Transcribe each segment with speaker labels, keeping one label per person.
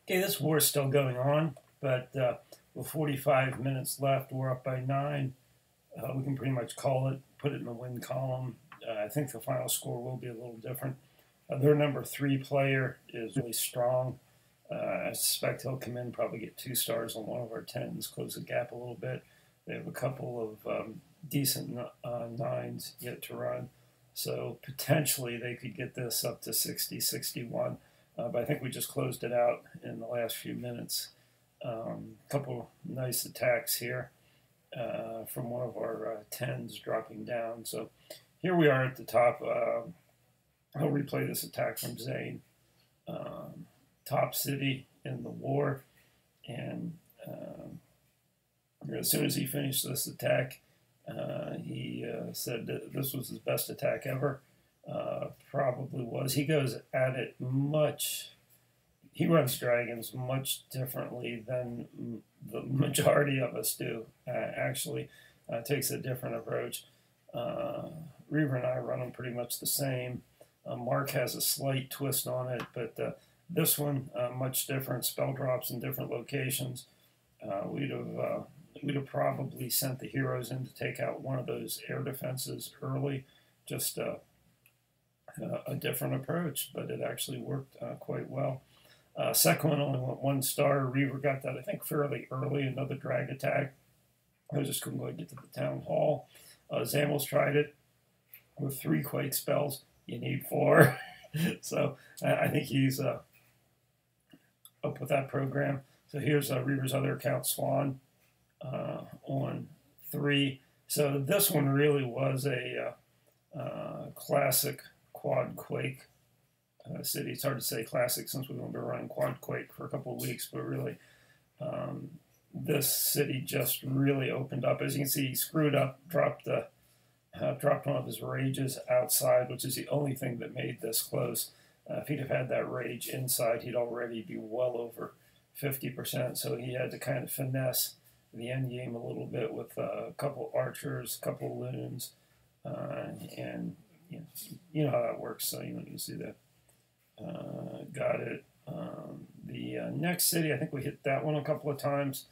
Speaker 1: Okay, this war is still going on, but with 45 minutes left, we're up by 9. We can pretty much call it, put it in the win column. I think the final score will be a little different. Their number 3 player is really strong. I suspect he'll come in, probably get 2 stars on one of our 10s, close the gap a little bit. They have a couple of decent 9s yet to run. So potentially they could get this up to 60, 61. But I think we just closed it out in the last few minutes. A couple nice attacks here from one of our 10s dropping down. So here we are at the top. I'll replay this attack from Zane. Top city in the war. And as soon as he finished this attack, he said that this was his best attack ever. Probably was. He goes at it much. He runs dragons much differently than the majority of us do. Actually, takes a different approach. Reaver and I run them pretty much the same. Mark has a slight twist on it, but this one much different. Spell drops in different locations. We'd have probably sent the heroes in to take out one of those air defenses early. Just a different approach, but it actually worked quite well. Second one only went 1 star. Reaver got that, I think, fairly early. Another drag attack. I just couldn't quite get to the town hall. Zamels tried it with 3 quake spells. You need 4. So I think he's up with that program. So here's Reaver's other account, Swan, on 3. So this one really was a classic quad quake city. It's hard to say classic since we've been running quad quake for a couple of weeks, but really this city just really opened up. As you can see, he screwed up, dropped one of his rages outside, which is the only thing that made this close. If he'd have had that rage inside, he'd already be well over 50%. So he had to kind of finesse the end game a little bit with a couple archers, a couple loons, and you know how that works. So you can see that. Got it. The next city, I think we hit that one a couple of times.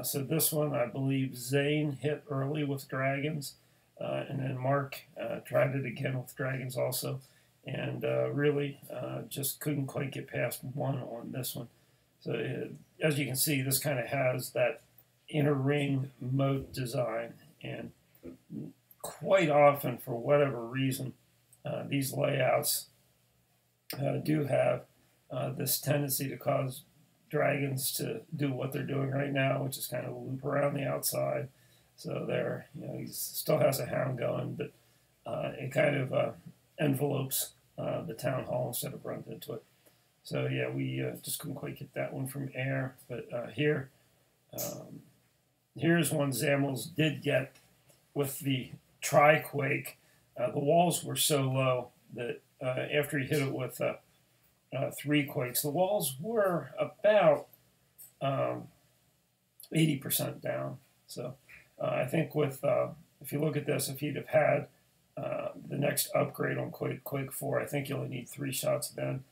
Speaker 1: So this one, I believe Zane hit early with dragons, and then Mark tried it again with dragons also, and really just couldn't quite get past 1 on this one. So as you can see, this kind of has that inner ring moat design, and quite often, for whatever reason, these layouts do have this tendency to cause dragons to do what they're doing right now, which is kind of loop around the outside. So there, he still has a hound going, but it kind of envelopes the town hall instead of runs into it. So yeah, we just couldn't quite get that one from air. But here's one Zamels did get with the Tri-Quake. The walls were so low that after he hit it with 3 quakes, the walls were about 80% down. So I think with if you look at this, if he'd have had the next upgrade on Quake 4, I think you only need 3 shots then.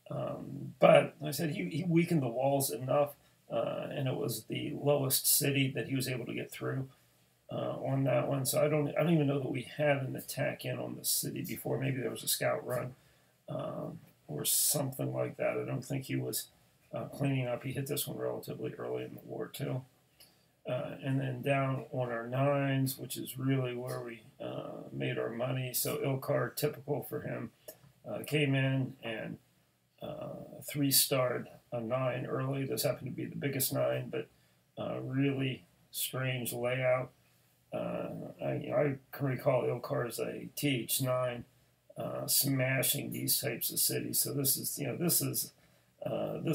Speaker 1: But like I said, he weakened the walls enough, and it was the lowest city that he was able to get through on that one. So I don't even know that we had an attack in on the city before. Maybe there was a scout run or something like that. I don't think he was cleaning up. He hit this one relatively early in the war too. And then down on our 9s, which is really where we made our money. So Ilkar, typical for him, came in and 3-starred a 9 early. This happened to be the biggest 9, but really strange layout. I can recall Ilkar as a TH9 smashing these types of cities. So this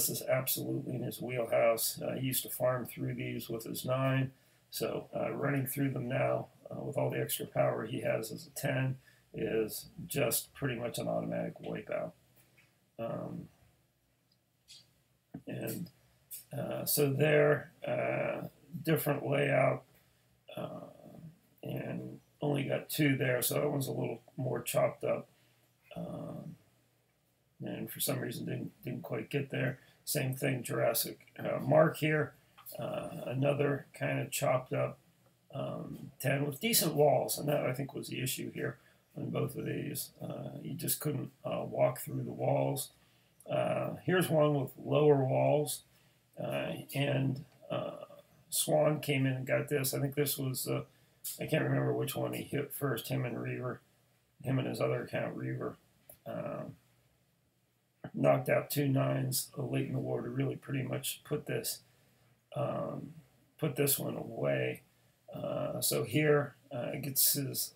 Speaker 1: is absolutely in his wheelhouse. He used to farm through these with his 9. So running through them now with all the extra power he has as a 10 is just pretty much an automatic wipeout. So there, different layout, and only got 2 there, so that one's a little more chopped up, and for some reason didn't quite get there. Same thing, Jurassic Mark here. Another kind of chopped up 10 with decent walls, and that I think was the issue here on both of these. You just couldn't walk through the walls. Here's one with lower walls, and Swan came in and got this. I think this was, I can't remember which one he hit first, him and Reaver, him and his other account, Reaver. Knocked out 2 9s late in the war to really pretty much put this one away. So here gets his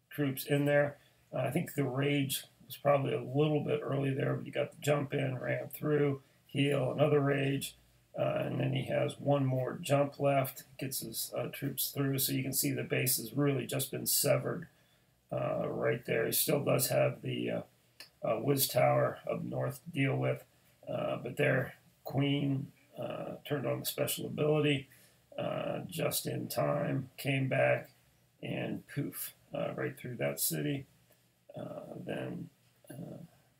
Speaker 1: troops in there. I think the rage was probably a little bit early there, but he got the jump in, ran through, heal, another rage, and then he has one more jump left, gets his troops through. So you can see the base has really just been severed right there. He still does have the Wiz Tower up north to deal with, but there, Queen turned on the special ability just in time, came back, and poof, right through that city. Then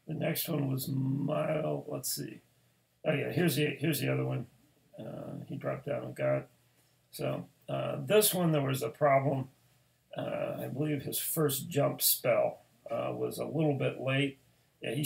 Speaker 1: the next one was Mile. Let's see. Oh yeah, here's the other one. He dropped down and got. So this one there was a problem. I believe his first jump spell was a little bit late. Yeah, he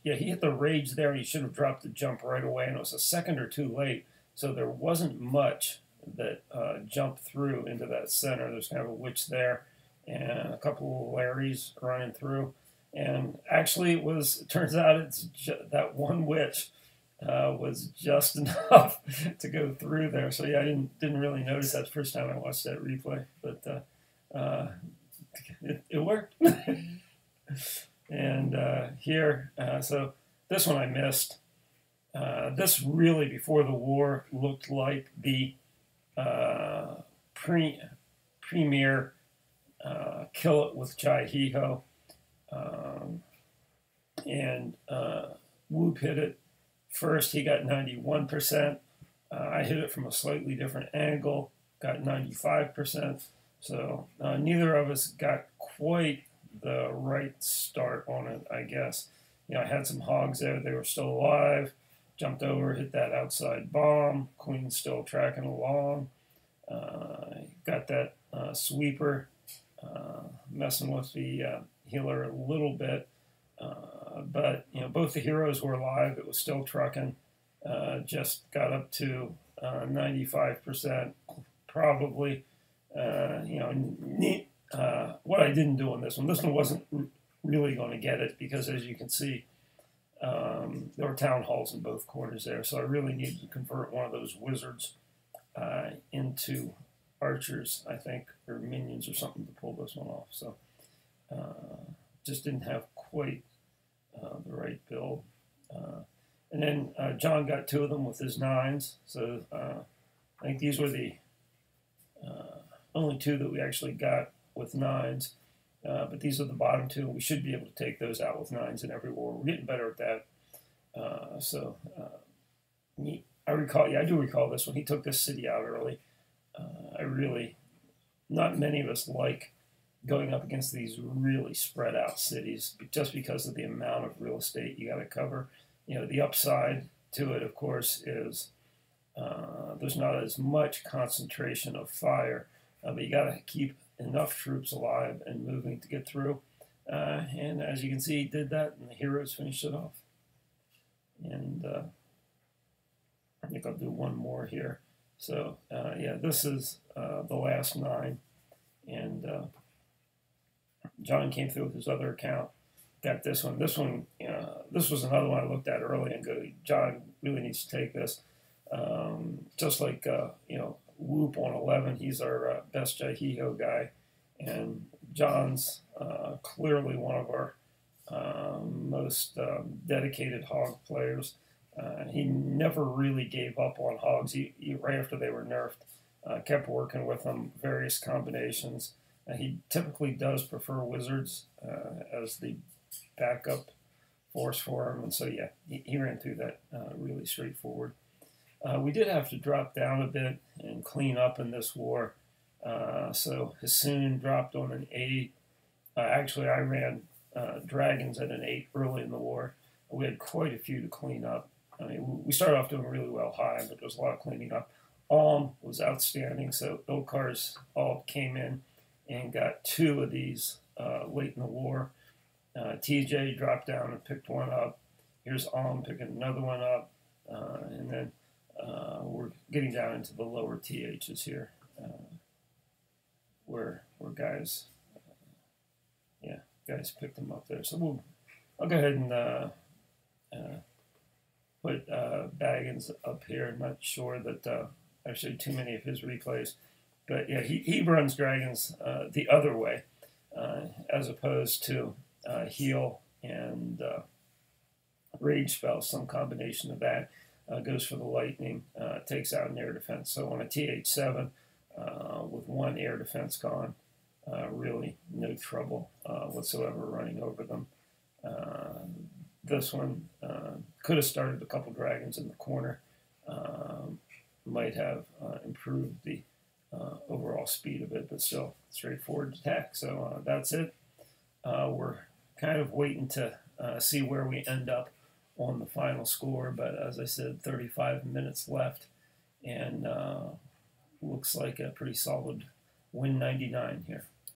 Speaker 1: hit the rage there, and he should have dropped the jump right away, and it was a second or two late. So there wasn't much that jumped through into that center. There's kind of a witch there, and a couple of Larrys running through. And actually, it turns out it's that one witch was just enough to go through there. So yeah, I didn't really notice that the first time I watched that replay, but it worked. And here, so this one I missed. This really, before the war, looked like the premier Kill It with Jai-Hiho. And Whoop hit it first. He got 91%. I hit it from a slightly different angle, got 95%. So neither of us got quite the right start on it, I guess. You know, I had some hogs there. They were still alive. Jumped over, hit that outside bomb. Queen's still tracking along. Got that sweeper, messing with the healer a little bit. But, you know, both the heroes were alive. It was still trucking. Just got up to 95%, probably. You know, what I didn't do on this one wasn't really going to get it because, as you can see, there were town halls in both corners there. So I really needed to convert one of those wizards into archers, I think, or minions or something to pull this one off. So just didn't have quite the right build. And then John got 2 of them with his 9s. So I think these were the only 2 that we actually got with 9s. But these are the bottom 2. We should be able to take those out with 9s in every war. We're getting better at that. I do recall this one. He took this city out early. Not many of us like going up against these really spread out cities just because of the amount of real estate you got to cover. You know, the upside to it, of course, is there's not as much concentration of fire, but you got to keep enough troops alive and moving to get through. And as you can see, he did that, and the heroes finished it off. And I think I'll do one more here. So, yeah, this is the last 9. And John came through with his other account, got this one. This one, this was another one I looked at early and go, John really needs to take this. Just like, Whoop on 11, he's our best Jai-Hiho guy. And John's clearly one of our most dedicated hog players. He never really gave up on hogs. He right after they were nerfed, kept working with them, various combinations. He typically does prefer wizards as the backup force for him, and so yeah, he ran through that really straightforward. We did have to drop down a bit and clean up in this war. So Hassoon dropped on an 8. Actually, I ran dragons at an 8 early in the war. We had quite a few to clean up. I mean, we started off doing really well high, but there was a lot of cleaning up. Alm was outstanding, so Ilkar's all came in and got 2 of these late in the war. TJ dropped down and picked one up. Here's Alm picking another one up, and then we're getting down into the lower THs here, where guys, guys picked them up there. So I'll go ahead and put Baggins up here. I'm not sure that I've showed too many of his replays, but yeah, he runs dragons the other way, as opposed to heal and rage spell, some combination of that. Goes for the lightning, takes out an air defense. So on a TH7 with 1 air defense gone, really no trouble whatsoever running over them. This one could have started a couple dragons in the corner, might have improved the overall speed of it, but still straightforward attack. So that's it. We're kind of waiting to see where we end up on the final score, but as I said, 35 minutes left, and looks like a pretty solid win 99 here.